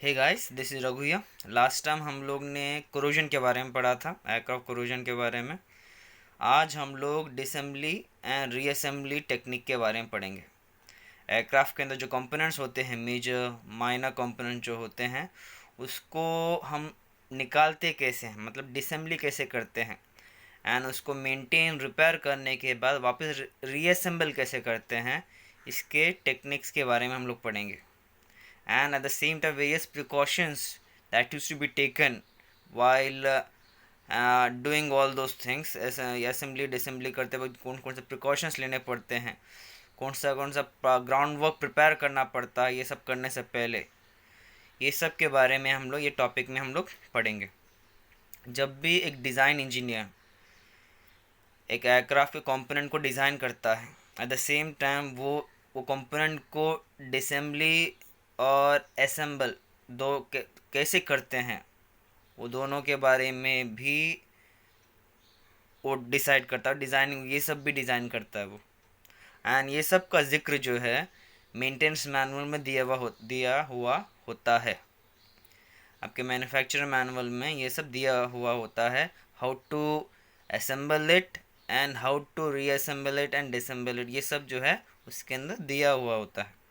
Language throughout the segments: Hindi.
Hey guys, this is Raghuya. Last time हम लोग ने कोरोजन के बारे में पढ़ा था, एयरक्राफ्ट कोरोजन के बारे में। आज हम लोग डिसेंबली एंड रीअसेंबली टेक्निक के बारे में पढ़ेंगे। एयरक्राफ्ट के अंदर जो कंपोनेंट्स होते हैं, मेजर माइनर कंपोनेंट जो होते हैं, उसको हम निकालते कैसे हैं, मतलब डिसेंबली कैसे करते हैं, एंड उसको मेंटेन रिपेयर करने के बाद वापस रीअसेंबल कैसे करते हैं, इसके टेक्निक्स के बारे में हम लोग पढ़ेंगे। And at the same time various precautions that used to be taken while doing all those things। Assembly disassembly करते वक्त कौन कौन से प्रिकॉशंस लेने पड़ते हैं, कौन सा ग्राउंड वर्क प्रिपेयर करना पड़ता है ये सब करने से पहले, ये सब के बारे में हम लोग ये टॉपिक में हम लोग पढ़ेंगे। जब भी एक डिज़ाइन इंजीनियर एक एयरक्राफ्ट के कंपोनेंट को डिज़ाइन करता है, एट द सेम टाइम वो कंपोनेंट को डिसेंबली और असेंबल कैसे करते हैं, वो दोनों के बारे में भी वो डिसाइड करता है। डिज़ाइनिंग ये सब भी डिज़ाइन करता है वो। एंड ये सब का जिक्र जो है मेंटेनेंस मैनुअल में दिया हुआ होता है। आपके मैन्युफैक्चरर मैनुअल में ये सब दिया हुआ होता है, how to assemble it and how to reassemble it and dissemble it, ये सब जो है उसके अंदर दिया हुआ होता है।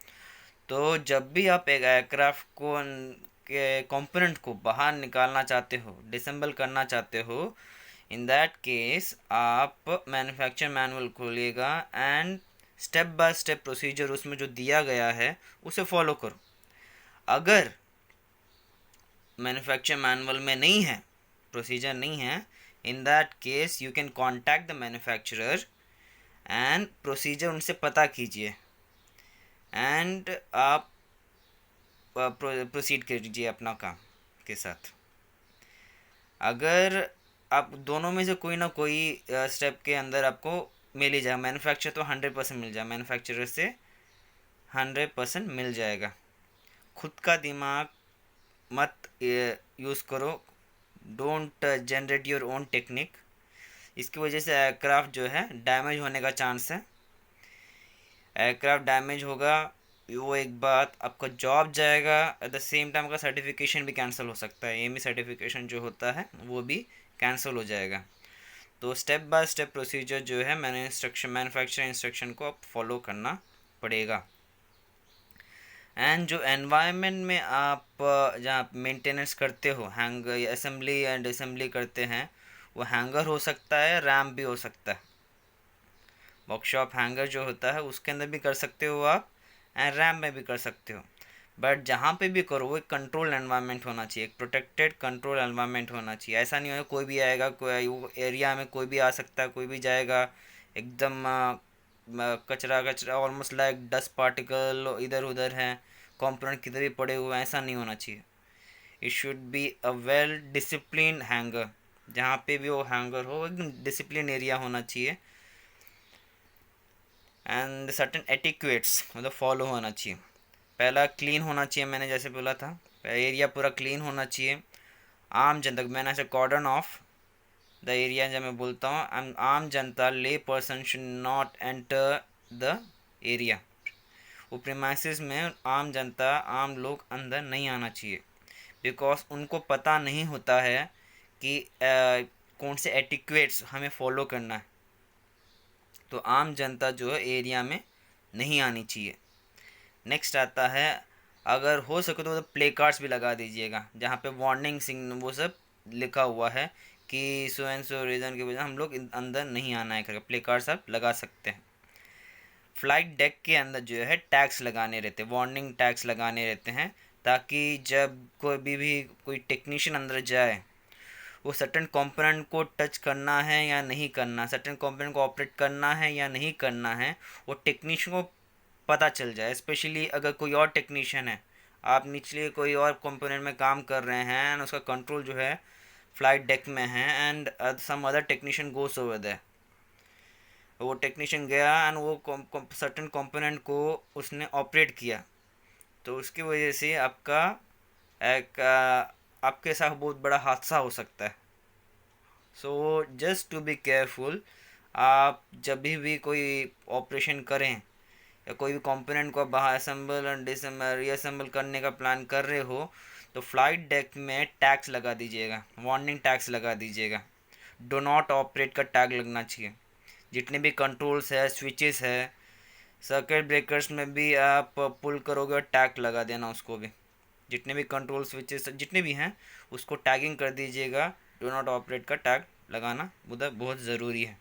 तो जब भी आप एक एयरक्राफ्ट को के कंपोनेंट को बाहर निकालना चाहते हो, डिसेंबल करना चाहते हो, इन दैट केस आप मैन्युफैक्चर मैनुअल खोलिएगा and step by step procedure उसमें जो दिया गया है उसे फॉलो करो। अगर मैन्युफैक्चर मैनुअल में नहीं है, प्रोसीजर नहीं है, इन that case you can contact the manufacturer and procedure उनसे पता कीजिए एंड आप प्रोसीड कीजिए अपना काम के साथ। अगर आप दोनों में से कोई ना कोई स्टेप के अंदर आपको मिल ही जाएगा, मैन्युफैक्चर तो 100% मिल जाएगा, मैन्युफैक्चरर से 100% मिल जाएगा। खुद का दिमाग मत यूज़ करो, don't generate your own technique. इसकी वजह से एयरक्राफ्ट जो है डैमेज होने का चांस है। एयरक्राफ्ट डैमेज होगा, वो एक बात, आपका जॉब जाएगा, एट द सेम टाइम का सर्टिफिकेशन भी कैंसिल हो सकता है। एमी सर्टिफिकेशन जो होता है वो भी कैंसिल हो जाएगा। तो स्टेप बाय स्टेप प्रोसीजर जो है मैन्युफैक्चर इंस्ट्रक्शन को आप फॉलो करना पड़ेगा। एंड जो एनवायरनमेंट में आप जहाँ मेंटेनेंस करते हो, हैंग असेंबली एंड डिसेंबली करते हैं, वो हैंगर हो सकता है, रैम्प भी हो सकता है। वर्कशॉप हैंगर जो होता है उसके अंदर भी कर सकते हो आप, एंड रैम्प में भी कर सकते हो। बट जहाँ पे भी करो वो एक कंट्रोल एनवायरनमेंट होना चाहिए, एक प्रोटेक्टेड कंट्रोल एनवायरनमेंट होना चाहिए। ऐसा नहीं हो कोई भी आएगा, कोई एरिया में कोई भी आ सकता है, कोई भी जाएगा, एकदम कचरा कचरा, ऑलमोस्ट लाइक डस्ट पार्टिकल इधर उधर हैं, कंपोनेंट किधर भी पड़े हुए हैं, ऐसा नहीं होना चाहिए। It should be a well discipline hanger. जहाँ पे भी वो हैंगर हो एकदम डिसिप्लिन एरिया होना चाहिए। एंड सर्टन एटिक्वेट्स मतलब फॉलो होना चाहिए। पहला क्लीन होना चाहिए, मैंने जैसे बोला था, एरिया पूरा क्लीन होना चाहिए। आम जनता, मैंने ऐसे कॉर्डन ऑफ द एरिया जब मैं बोलता हूँ, आम जनता, ले person should not enter the area. वो प्रीमाइसिस में आम जनता, आम लोग अंदर नहीं आना चाहिए, बिकॉज उनको पता नहीं होता है कि कौन से एटिक्वेट्स हमें फॉलो करना है। तो आम जनता जो है एरिया में नहीं आनी चाहिए। नेक्स्ट आता है, अगर हो सके तो प्ले कार्ड्स भी लगा दीजिएगा जहाँ पे वार्निंग सिग्नल वो सब लिखा हुआ है कि सो एंड सो रीज़न की वजह हम लोग अंदर नहीं आना है करके प्ले कार्ड्स आप लगा सकते हैं। फ्लाइट डेक के अंदर जो है टैग्स लगाने रहते हैं, वार्निंग टैग्स लगाने रहते हैं, ताकि जब भी कोई टेक्नीशियन अंदर जाए, वो सर्टन कंपोनेंट को टच करना है या नहीं करना, सर्टन कंपोनेंट को ऑपरेट करना है या नहीं करना है, वो टेक्नीशियन को पता चल जाए। स्पेशली अगर कोई और टेक्नीशियन है, आप निचले कोई और कंपोनेंट में काम कर रहे हैं एंड उसका कंट्रोल जो है फ्लाइट डेक में है, and some other technician goes over there, वो टेक्नीशियन गया एंड वो सर्टन कंपोनेंट को उसने ऑपरेट किया, तो उसकी वजह से आपका एक आपके साथ बहुत बड़ा हादसा हो सकता है। So just to be careful, आप जब भी कोई ऑपरेशन करें या कोई भी कंपोनेंट को बाहर असेंबल एंड रीअसेंबल करने का प्लान कर रहे हो, तो फ्लाइट डेक में टैग्स लगा दीजिएगा, वार्निंग टैग्स लगा दीजिएगा, डो नॉट ऑपरेट का टैग लगना चाहिए। जितने भी कंट्रोल्स है, स्विचेस है, सर्किट ब्रेकर्स में भी आप पुल करोगे और टैग लगा देना उसको भी। जितने भी कंट्रोल स्विचेस जितने भी हैं उसको टैगिंग कर दीजिएगा, डो नॉट ऑपरेट का टैग लगाना उधर बहुत ज़रूरी है।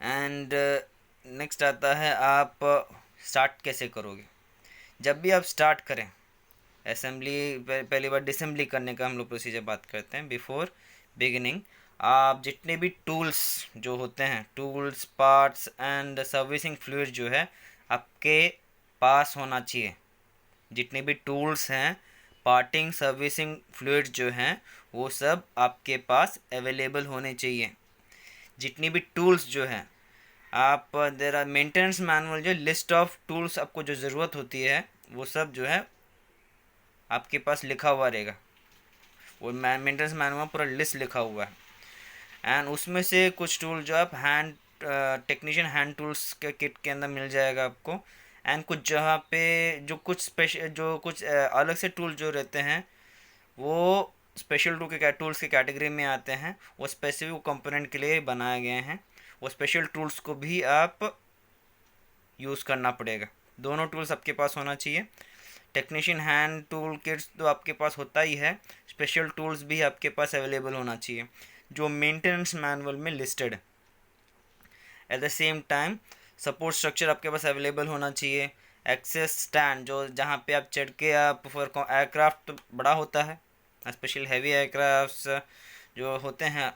एंड नेक्स्ट आता है आप स्टार्ट कैसे करोगे। जब भी आप स्टार्ट करें असेंबली, पहली बार डिसेंबली करने का हम लोग प्रोसीजर बात करते हैं। बिफोर बिगिनिंग आप जितने भी टूल्स जो होते हैं, tools, parts and servicing fluid जो है आपके पास होना चाहिए। जितने भी टूल्स हैं, पार्टिंग, सर्विसिंग फ्लूइड जो हैं वो सब आपके पास अवेलेबल होने चाहिए। जितनी भी टूल्स जो हैं आप देर आर मेंटेनेंस मैनुअल, जो लिस्ट ऑफ टूल्स आपको जो ज़रूरत होती है वो सब जो है आपके पास लिखा हुआ रहेगा। वो मेंटेनेंस मैनुअल पूरा लिस्ट लिखा हुआ है। एंड उसमें से कुछ टूल जो आप हैंड टेक्नीशियन हैंड टूल्स के किट के अंदर मिल जाएगा आपको। एंड कुछ जहाँ पे जो कुछ स्पेशल, जो कुछ अलग से टूल जो रहते हैं वो स्पेशल टूल्स के कैटेगरी में आते हैं। वो स्पेसिफिक कंपोनेंट के लिए बनाए गए हैं। वो स्पेशल टूल्स को भी आप यूज़ करना पड़ेगा। दोनों टूल्स आपके पास होना चाहिए। टेक्नीशियन हैंड टूल किट्स तो आपके पास होता ही है, स्पेशल टूल्स भी आपके पास अवेलेबल होना चाहिए जो मेंटेनेंस मैनुअल में लिस्टेड है। At the same time support structure आपके पास अवेलेबल होना चाहिए। एक्सेस स्टैंड, जो जहाँ पे आप चढ़ के आप फॉर एयरक्राफ्ट तो बड़ा होता है, स्पेशल हैवी एयरक्राफ्ट्स जो होते हैं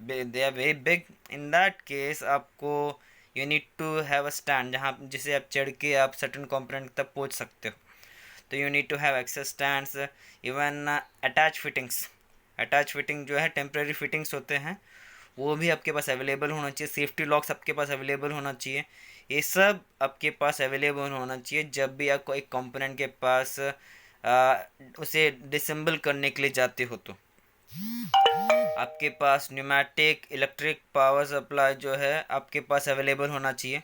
they are very big. In that case आपको you need to have a stand जहाँ जिसे आप चढ़ के आप सर्टेन कंपोनेंट तक पहुँच सकते हो। तो you need to have access stands. Even attach fitting जो है, टेम्प्रेरी फिटिंग्स होते हैं, वो भी आपके पास अवेलेबल होना चाहिए। सेफ्टी लॉक्स आपके पास अवेलेबल होना चाहिए। ये सब आपके पास अवेलेबल होना चाहिए जब भी आपको एक कंपोनेंट के पास उसे डिसेंबल करने के लिए जाते हो। तो आपके पास न्यूमेटिक इलेक्ट्रिक पावर सप्लाई जो है आपके पास अवेलेबल होना चाहिए।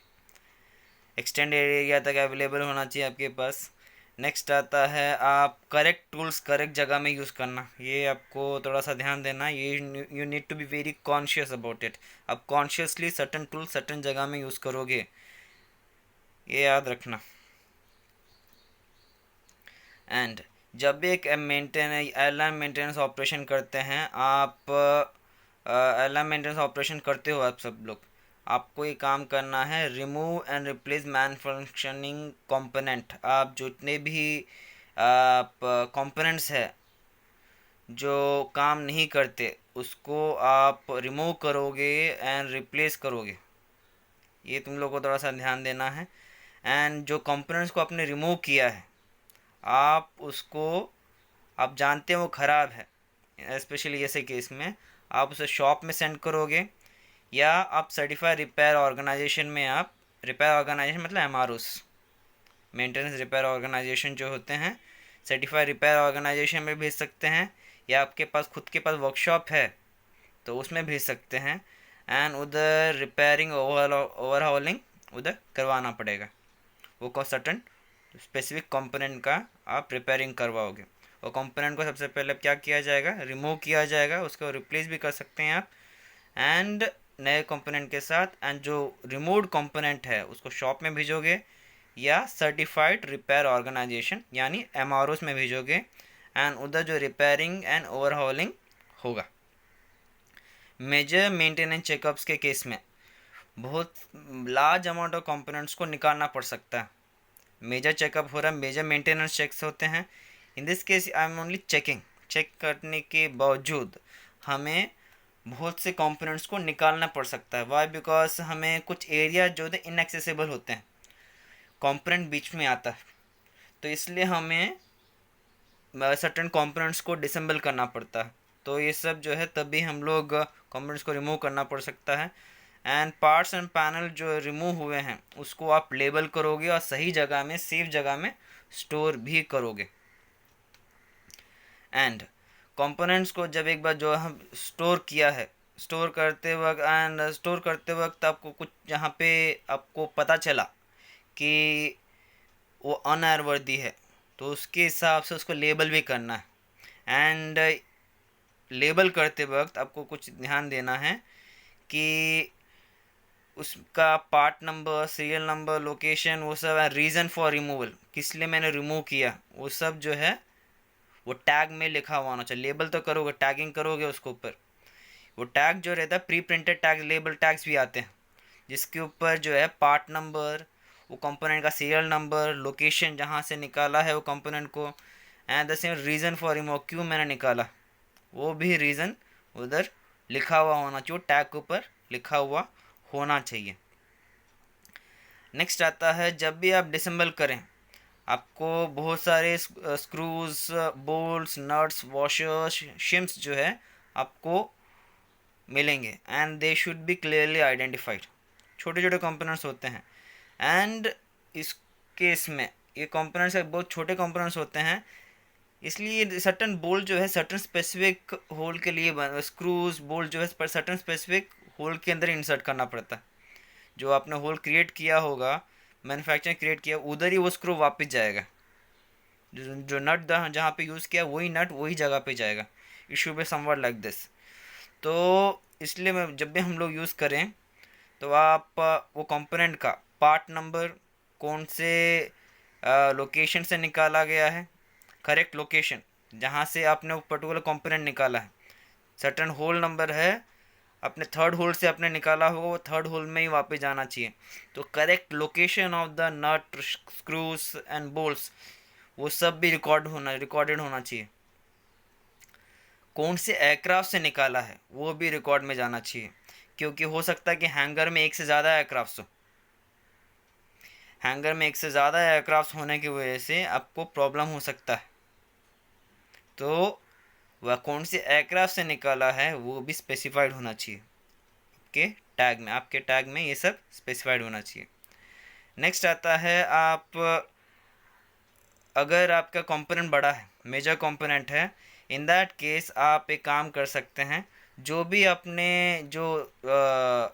एक्सटेंड एरिया तक अवेलेबल होना चाहिए आपके पास। नेक्स्ट आता है आप करेक्ट टूल्स करेक्ट जगह में यूज़ करना। ये आपको थोड़ा सा ध्यान देना। ये you need to be very conscious about it. आप कॉन्शियसली सर्टन टूल सर्टन जगह में यूज़ करोगे, ये याद रखना। एंड जब भी एक एयरलाइन मेंटेनेंस ऑपरेशन करते हैं आप, एयरलाइन मेंटेनेंस ऑपरेशन करते हो आप सब लोग, आपको ये काम करना है, remove and replace man functioning component. आप जितने भी आप कंपोनेंट्स है जो काम नहीं करते उसको आप रिमूव करोगे एंड रिप्लेस करोगे। ये तुम लोग को थोड़ा सा ध्यान देना है। एंड जो कंपोनेंट्स को आपने रिमूव किया है आप उसको, आप जानते हो वो ख़राब है, स्पेशली ऐसे केस में आप उसे शॉप में सेंड करोगे या आप सर्टिफाइड रिपेयर ऑर्गेनाइजेशन में, आप रिपेयर ऑर्गेनाइजेशन मतलब एमआरओस, मेंटेनेंस रिपेयर ऑर्गेनाइजेशन जो होते हैं, सर्टिफाइड रिपेयर ऑर्गेनाइजेशन में भेज सकते हैं, या आपके पास खुद के पास वर्कशॉप है तो उसमें भेज सकते हैं। एंड उधर रिपेयरिंग ओवरहॉलिंग उधर करवाना पड़ेगा। वो सर्टन स्पेसिफिक कंपोनेंट का आप रिपेयरिंग करवाओगे। और कंपोनेंट को सबसे पहले क्या किया जाएगा, रिमूव किया जाएगा, उसको रिप्लेस भी कर सकते हैं आप एंड नए कंपोनेंट के साथ। एंड जो रिमूव्ड कंपोनेंट है उसको शॉप में भेजोगे या सर्टिफाइड रिपेयर ऑर्गेनाइजेशन यानी एमआरओस में भेजोगे एंड उधर जो रिपेयरिंग एंड ओवरहॉलिंग होगा। मेजर मेंटेनेंस चेकअप्स के केस में बहुत लार्ज अमाउंट ऑफ कंपोनेंट्स को निकालना पड़ सकता है। मेजर चेकअप हो रहा है, मेजर मेंटेनेंस चेक्स होते हैं। In this case I am only check करने के बावजूद हमें बहुत से कंपोनेंट्स को निकालना पड़ सकता है। वाई? बिकॉज हमें कुछ एरिया जो है इनएक्सेसिबल होते हैं, कंपोनेंट बीच में आता है, तो इसलिए हमें सर्टेन कंपोनेंट्स को डिसेंबल करना पड़ता है। तो ये सब जो है तभी हम लोग कंपोनेंट्स को रिमूव करना पड़ सकता है। एंड पार्ट्स एंड पैनल जो रिमूव हुए हैं उसको आप लेबल करोगे और सही जगह में, सेफ जगह में स्टोर भी करोगे। एंड कंपोनेंट्स को जब एक बार जो हम स्टोर किया है, स्टोर करते वक्त आपको कुछ जहाँ पे आपको पता चला कि वो अनएयरवर्दी है तो उसके हिसाब से उसको लेबल भी करना है। एंड लेबल करते वक्त आपको कुछ ध्यान देना है कि उसका part number, serial number, location, वो सब है। रीज़न फॉर रिमूवल, किस लिए मैंने रिमूव किया, वो सब जो है वो टैग में लिखा हुआ होना चाहिए। लेबल तो करोगे, टैगिंग करोगे उसके ऊपर, वो टैग जो रहता है pre printed tag, label tags भी आते हैं, जिसके ऊपर जो है पार्ट नंबर, वो कंपोनेंट का सीरियल नंबर, लोकेशन जहाँ से निकाला है वो कंपोनेंट को, and the same reason for remove, क्यों मैंने निकाला, वो भी रीज़न उधर लिखा हुआ होना चाहिए, टैग के ऊपर लिखा हुआ होना चाहिए। नेक्स्ट आता है, जब भी आप डिसेंबल करें आपको बहुत सारे स्क्रूज, बोल्ट्स, नट्स, वॉशर्स, शिम्स जो है आपको मिलेंगे, and they should be clearly identified. छोटे छोटे कंपोनेंट्स होते हैं, एंड इस केस में ये कंपोनेंट्स बहुत छोटे कंपोनेंट्स होते हैं, इसलिए सर्टन बोल्ट जो है सर्टन स्पेसिफिक होल के लिए, स्क्रूज बोल्ट जो है सर्टन स्पेसिफिक होल के अंदर इंसर्ट करना पड़ता है। जो आपने होल क्रिएट किया होगा, मैन्युफैक्चरिंग क्रिएट किया, उधर ही वो स्क्रू वापस जाएगा। जो नट जहाँ पे यूज़ किया वही नट वही जगह पे जाएगा। It should be somewhat like this. तो इसलिए मैं जब भी हम लोग यूज़ करें तो आप वो कंपोनेंट का पार्ट नंबर, कौन से लोकेशन से निकाला गया है, करेक्ट लोकेशन जहाँ से आपने वो पर्टिकुलर कंपोनेंट निकाला है, सर्टन होल नंबर है, अपने थर्ड होल से आपने निकाला होगा, वो थर्ड होल में ही वापस जाना चाहिए। तो correct location of the nut, screws and bolts, वो सब भी रिकॉर्डेड होना चाहिए। कौन से एयरक्राफ्ट से निकाला है वो भी रिकॉर्ड में जाना चाहिए, क्योंकि हो सकता है कि हैंगर में एक से ज़्यादा एयरक्राफ्ट हो, हैंगर में एक से ज़्यादा एयरक्राफ्ट होने की वजह से आपको प्रॉब्लम हो सकता है। तो वह कौन से एयरक्राफ्ट से निकाला है वो भी स्पेसिफाइड होना चाहिए आपके टैग में, आपके टैग में ये सब स्पेसिफाइड होना चाहिए। नेक्स्ट आता है, आप अगर आपका कंपोनेंट बड़ा है, मेजर कंपोनेंट है, इन दैट केस आप एक काम कर सकते हैं, जो भी अपने जो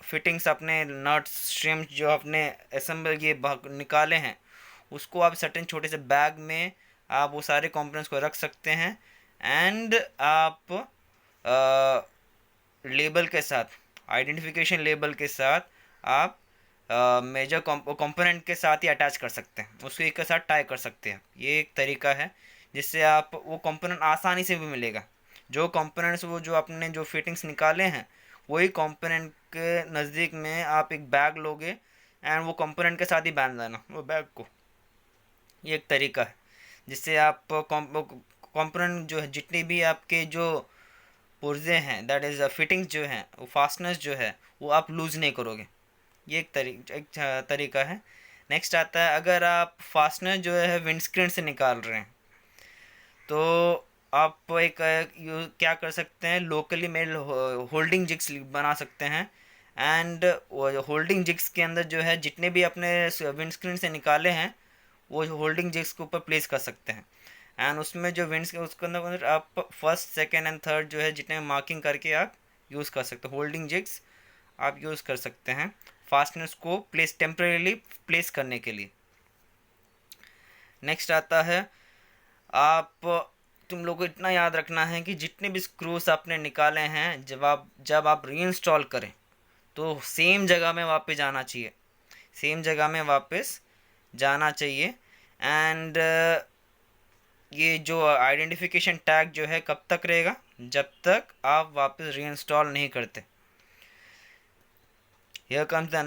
फिटिंग्स, अपने नट्स, श्रिम्स जो अपने असेंबल ये निकाले हैं, उसको आप सर्टेन छोटे से बैग में आप वो सारे कंपोनेंट्स को रख सकते हैं, एंड आप लेबल के साथ, आइडेंटिफिकेशन लेबल के साथ आप मेजर कंपोनेंट के साथ ही अटैच कर सकते हैं, उसको एक के साथ टाई कर सकते हैं। ये एक तरीका है जिससे आप वो कंपोनेंट आसानी से भी मिलेगा। जो कंपोनेंट्स वो जो आपने जो फिटिंग्स निकाले हैं वही कंपोनेंट के नज़दीक में आप एक बैग लोगे, एंड वो कंपोनेंट के साथ ही बांध देना वो बैग को। ये एक तरीका है जिससे आप कंपोनेंट जो है, जितनी भी आपके जो पुर्जे हैं, दैट इज़ फिटिंग्स जो हैं, वो फास्टनेस जो है वो आप लूज़ नहीं करोगे। ये एक तरीका है। नेक्स्ट आता है, अगर आप फास्टनर जो है विंडस्क्रीन से निकाल रहे हैं तो आप एक क्या कर सकते हैं, लोकली मेड होल्डिंग जिग्स बना सकते हैं, एंड होल्डिंग जिग्स के अंदर जो है जितने भी अपने विंडस्क्रीन से निकाले हैं वो होल्डिंग जिग्स के ऊपर प्लेस कर सकते हैं, एंड उसमें जो उसके अंदर आप फर्स्ट, सेकेंड एंड थर्ड जो है जितने मार्किंग करके आप यूज़ कर सकते हैं, होल्डिंग जिग्स आप यूज़ कर सकते हैं फास्टनेस को टेम्परेली प्लेस करने के लिए। नेक्स्ट आता है, आप तुम लोग को इतना याद रखना है कि जितने भी स्क्रूस आपने निकाले हैं जब आप रीइंस्टॉल करें तो सेम जगह में वापस जाना चाहिए, सेम जगह में वापस जाना चाहिए। एंड ये जो आइडेंटिफिकेशन टैग जो है कब तक रहेगा, जब तक आप वापस रीइंस्टॉल नहीं करते। Here comes the